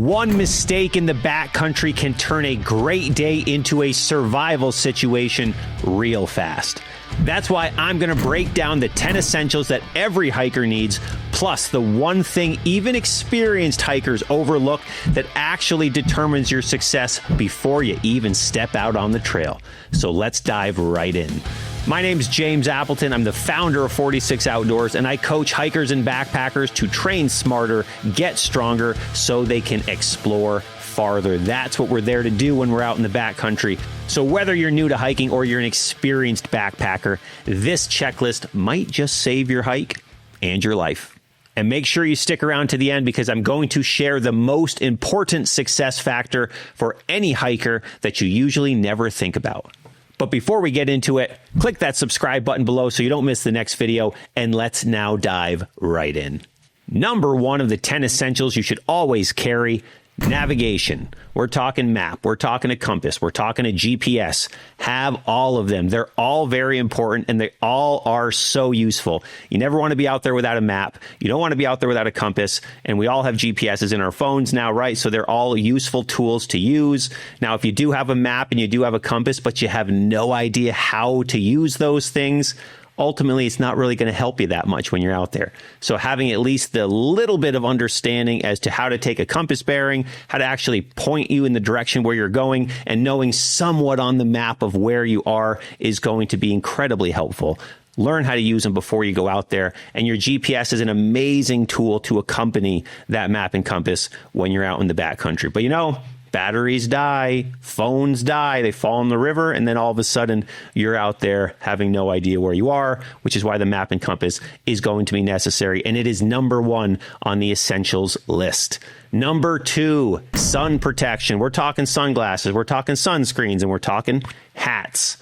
One mistake in the backcountry can turn a great day into a survival situation real fast. That's why I'm going to break down the 10 essentials that every hiker needs, plus the one thing even experienced hikers overlook that actually determines your success before you even step out on the trail. So let's dive right in. My name's James Appleton. I'm the founder of 46 Outdoors, and I coach hikers and backpackers to train smarter, get stronger, so they can explore farther. That's what we're there to do when we're out in the backcountry. So whether you're new to hiking or you're an experienced backpacker, this checklist might just save your hike and your life. And make sure you stick around to the end, because I'm going to share the most important success factor for any hiker that you usually never think about. But before we get into it, click that subscribe button below so you don't miss the next video, and let's now dive right in. Number one of the 10 essentials you should always carry: navigation. We're talking map, we're talking a compass, we're talking a GPS. Have all of them. They're all very important, and they all are so useful. You never want to be out there without a map. You don't want to be out there without a compass, and we all have GPSs in our phones now, right? So they're all useful tools to use. Now, if you do have a map and you do have a compass, but you have no idea how to use those things, ultimately, it's not really going to help you that much when you're out there. So having at least the little bit of understanding as to how to take a compass bearing, how to actually point you in the direction where you're going, and knowing somewhat on the map of where you are is going to be incredibly helpful. Learn how to use them before you go out there. And your GPS is an amazing tool to accompany that map and compass when you're out in the backcountry. But you know, batteries die, phones die, they fall in the river, and then all of a sudden you're out there having no idea where you are, which is why the map and compass is going to be necessary. And it is number one on the essentials list. Number two, sun protection. We're talking sunglasses, we're talking sunscreens, and we're talking hats.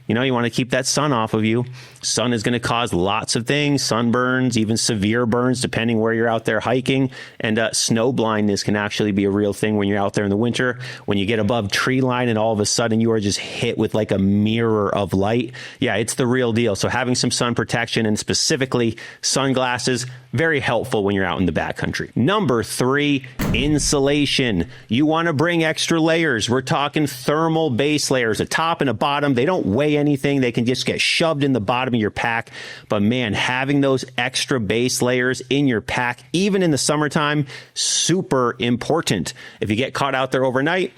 You know, you want to keep that sun off of you. Sun is going to cause lots of things, sunburns, even severe burns, depending where you're out there hiking. And snow blindness can actually be a real thing when you're out there in the winter. When you get above tree line and all of a sudden you are just hit with like a mirror of light. Yeah, it's the real deal. So having some sun protection, and specifically sunglasses, very helpful when you're out in the backcountry. Number three, insulation. You want to bring extra layers. We're talking thermal base layers, a top and a bottom. They don't weigh anything. They can just get shoved in the bottom of your pack. But man, having those extra base layers in your pack, even in the summertime, super important. If you get caught out there overnight,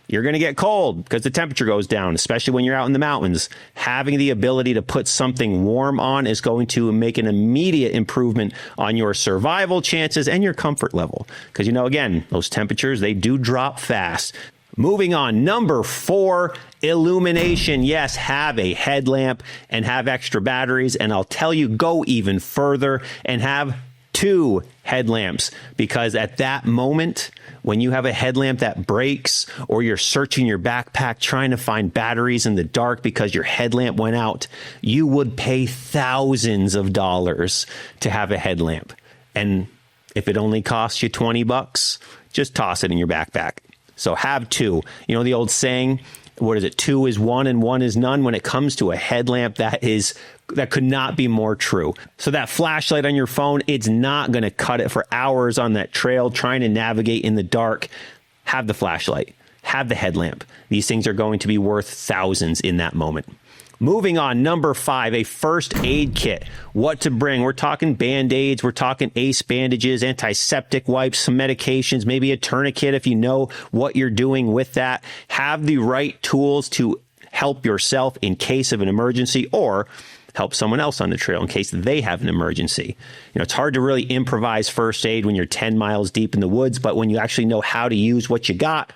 you're going to get cold because the temperature goes down, especially when you're out in the mountains. Having the ability to put something warm on is going to make an immediate improvement on your survival chances and your comfort level. Because, you know, again, those temperatures, they do drop fast. Moving on, number four, illumination. Yes, have a headlamp and have extra batteries. And I'll tell you, go even further and have two headlamps, because at that moment, when you have a headlamp that breaks, or you're searching your backpack trying to find batteries in the dark because your headlamp went out, you would pay thousands of dollars to have a headlamp. And if it only costs you $20, just toss it in your backpack. So have two. You know the old saying, what is it? 2 is 1 and 1 is none. When it comes to a headlamp, that could not be more true. So that flashlight on your phone, it's not going to cut it for hours on that trail trying to navigate in the dark. Have the flashlight, have the headlamp. These things are going to be worth thousands in that moment. Moving on, number five, a first aid kit. What to bring? We're talking Band-Aids, we're talking ace bandages, antiseptic wipes, some medications, maybe a tourniquet if you know what you're doing with that. Have the right tools to help yourself in case of an emergency, or help someone else on the trail in case they have an emergency. You know, it's hard to really improvise first aid when you're 10 miles deep in the woods, but when you actually know how to use what you got,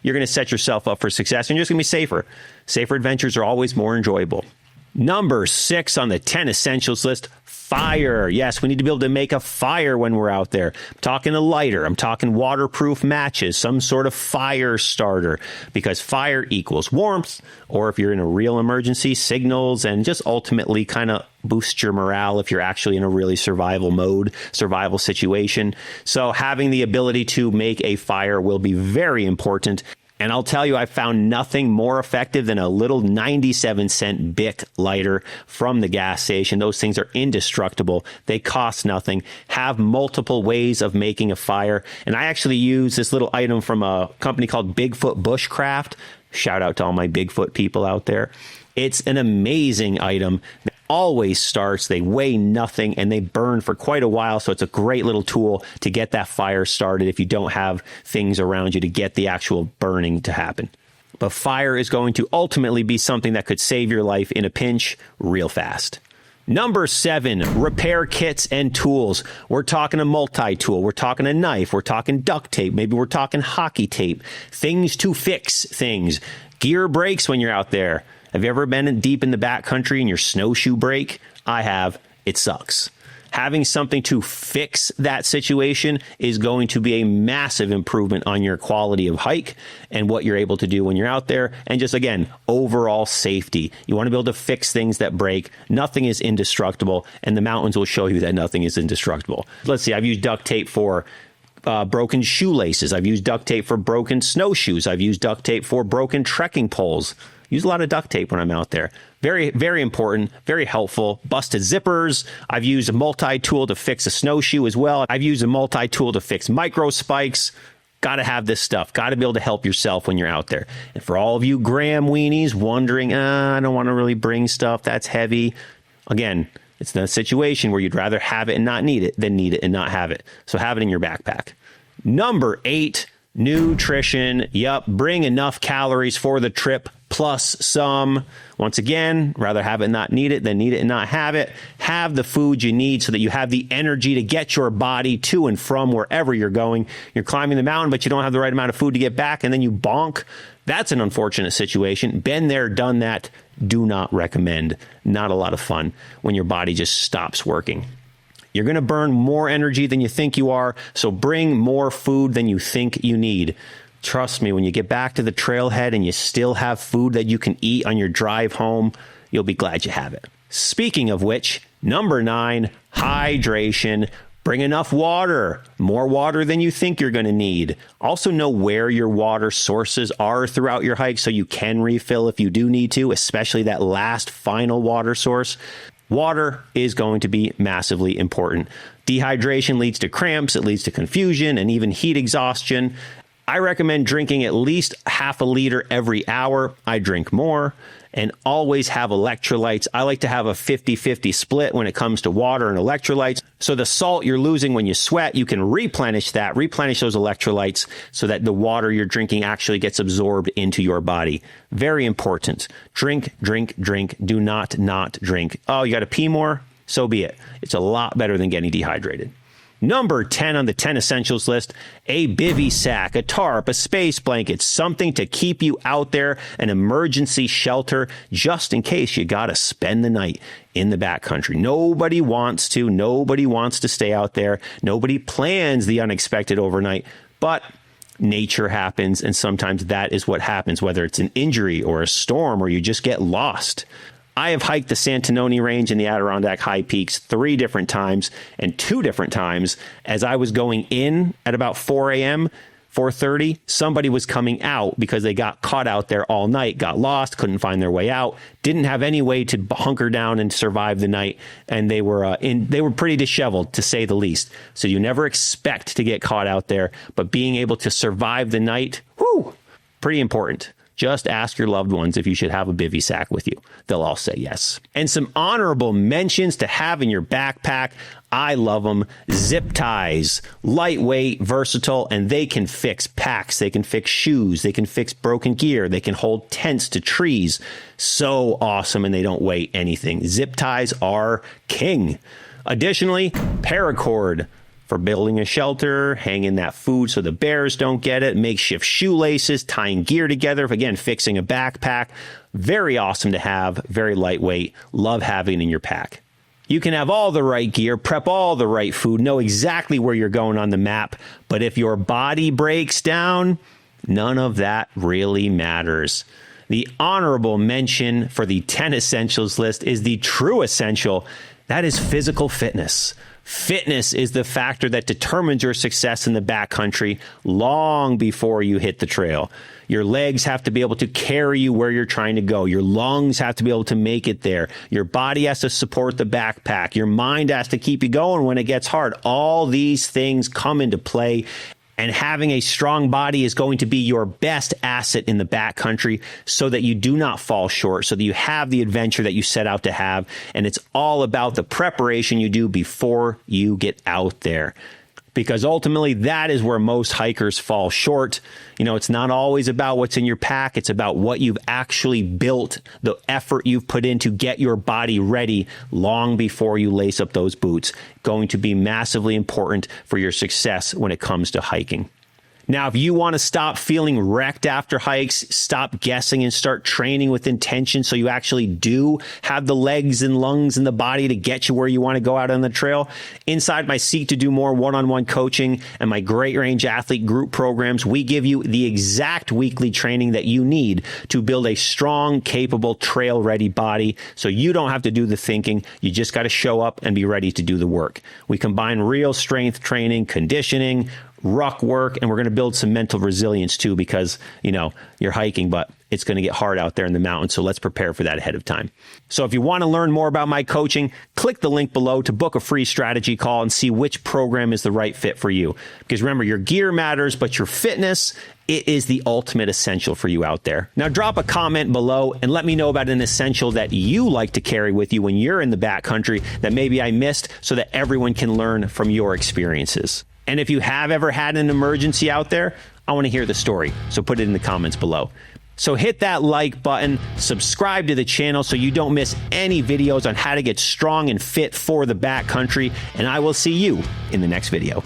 you're going to set yourself up for success, and you're just going to be safer. Safer adventures are always more enjoyable. Number six on the 10 essentials list, fire. Yes, we need to be able to make a fire when we're out there. I'm talking a lighter. I'm talking waterproof matches, some sort of fire starter, because fire equals warmth, or if you're in a real emergency, signals, and just ultimately kind of boost your morale if you're actually in a really survival mode, survival situation. So having the ability to make a fire will be very important. And I'll tell you, I found nothing more effective than a little 97-cent Bic lighter from the gas station. Those things are indestructible. They cost nothing, have multiple ways of making a fire. And I actually use this little item from a company called Bigfoot Bushcraft. Shout out to all my Bigfoot people out there. It's an amazing item. Always starts, they weigh nothing, and they burn for quite a while, so it's a great little tool to get that fire started if you don't have things around you to get the actual burning to happen. But fire is going to ultimately be something that could save your life in a pinch real fast. Number 7, repair kits and tools. We're talking a multi-tool. We're talking a knife. We're talking duct tape. Maybe we're talking hockey tape. Things to fix things. Gear breaks when you're out there. Have you ever been deep in the backcountry and your snowshoe break? I have. It sucks. Having something to fix that situation is going to be a massive improvement on your quality of hike and what you're able to do when you're out there. And just, again, overall safety. You want to be able to fix things that break. Nothing is indestructible, and the mountains will show you that nothing is indestructible. Let's see, I've used duct tape for broken shoelaces. I've used duct tape for broken snowshoes. I've used duct tape for broken trekking poles. Use a lot of duct tape when I'm out there. Very, very important, very helpful. Busted zippers. I've used a multi-tool to fix a snowshoe as well. I've used a multi-tool to fix micro spikes. Got to have this stuff. Got to be able to help yourself when you're out there. And for all of you Graham weenies wondering, I don't want to really bring stuff that's heavy. Again, it's the situation where you'd rather have it and not need it than need it and not have it. So have it in your backpack. Number 8, nutrition. Yup, bring enough calories for the trip plus some. Once again, rather have it and not need it than need it and not have it. Have the food you need so that you have the energy to get your body to and from wherever you're going. You're climbing the mountain, but you don't have the right amount of food to get back, and then you bonk. That's an unfortunate situation. Been there, done that. Do not recommend. Not a lot of fun when your body just stops working. You're going to burn more energy than you think you are, so bring more food than you think you need. Trust me, when you get back to the trailhead and you still have food that you can eat on your drive home, you'll be glad you have it. Speaking of which, number 9, hydration. Bring enough water, more water than you think you're going to need. Also know where your water sources are throughout your hike so you can refill if you do need to, especially that last final water source. Water is going to be massively important. Dehydration leads to cramps, it leads to confusion, and even heat exhaustion. I recommend drinking at least half a liter every hour. I drink more, and always have electrolytes. I like to have a 50-50 split when it comes to water and electrolytes. So the salt you're losing when you sweat, you can replenish those electrolytes so that the water you're drinking actually gets absorbed into your body. Very important. Drink, drink, drink. Do not drink. Oh, you got to pee more? So be it. It's a lot better than getting dehydrated. Number 10 on the 10 essentials list, a bivy sack, a tarp, a space blanket, something to keep you out there, an emergency shelter, just in case you got to spend the night in the backcountry. Nobody wants to stay out there. Nobody plans the unexpected overnight, but nature happens, and sometimes that is what happens, whether it's an injury or a storm or you just get lost. I have hiked the Santanoni Range and the Adirondack High Peaks 3 different times, and 2 different times as I was going in at about 4 a.m., 4:30, somebody was coming out because they got caught out there all night, got lost, couldn't find their way out, didn't have any way to hunker down and survive the night, and they were pretty disheveled, to say the least. So you never expect to get caught out there, but being able to survive the night, pretty important. Just ask your loved ones if you should have a bivy sack with you. They'll all say yes. And some honorable mentions to have in your backpack. I love them. Zip ties, lightweight, versatile, and they can fix packs. They can fix shoes. They can fix broken gear. They can hold tents to trees. So awesome, and they don't weigh anything. Zip ties are king. Additionally, paracord. For building a shelter, hanging that food so the bears don't get it, makeshift shoelaces, tying gear together, again, fixing a backpack. Very awesome to have, very lightweight. Love having in your pack. You can have all the right gear, prep all the right food, know exactly where you're going on the map, but if your body breaks down, none of that really matters. The honorable mention for the 10 essentials list is the true essential. That is physical fitness. Fitness is the factor that determines your success in the backcountry long before you hit the trail. Your legs have to be able to carry you where you're trying to go. Your lungs have to be able to make it there. Your body has to support the backpack. Your mind has to keep you going when it gets hard. All these things come into play. And having a strong body is going to be your best asset in the backcountry so that you do not fall short, so that you have the adventure that you set out to have. And it's all about the preparation you do before you get out there. Because ultimately, that is where most hikers fall short. You know, it's not always about what's in your pack. It's about what you've actually built, the effort you've put in to get your body ready long before you lace up those boots. Going to be massively important for your success when it comes to hiking. Now, if you want to stop feeling wrecked after hikes, stop guessing and start training with intention so you actually do have the legs and lungs and the body to get you where you want to go out on the trail, inside my Seek to Do More one-on-one coaching and my Great Range Athlete group programs, we give you the exact weekly training that you need to build a strong, capable, trail-ready body so you don't have to do the thinking. You just got to show up and be ready to do the work. We combine real strength training, conditioning, ruck work, and we're going to build some mental resilience too, because, you know, you're hiking, but it's going to get hard out there in the mountains. So let's prepare for that ahead of time. So if you want to learn more about my coaching, click the link below to book a free strategy call and see which program is the right fit for you. Because remember, your gear matters, but your fitness, it is the ultimate essential for you out there. Now drop a comment below and let me know about an essential that you like to carry with you when you're in the backcountry that maybe I missed, so that everyone can learn from your experiences. And if you have ever had an emergency out there, I want to hear the story. So put it in the comments below. So hit that like button, subscribe to the channel so you don't miss any videos on how to get strong and fit for the backcountry. And I will see you in the next video.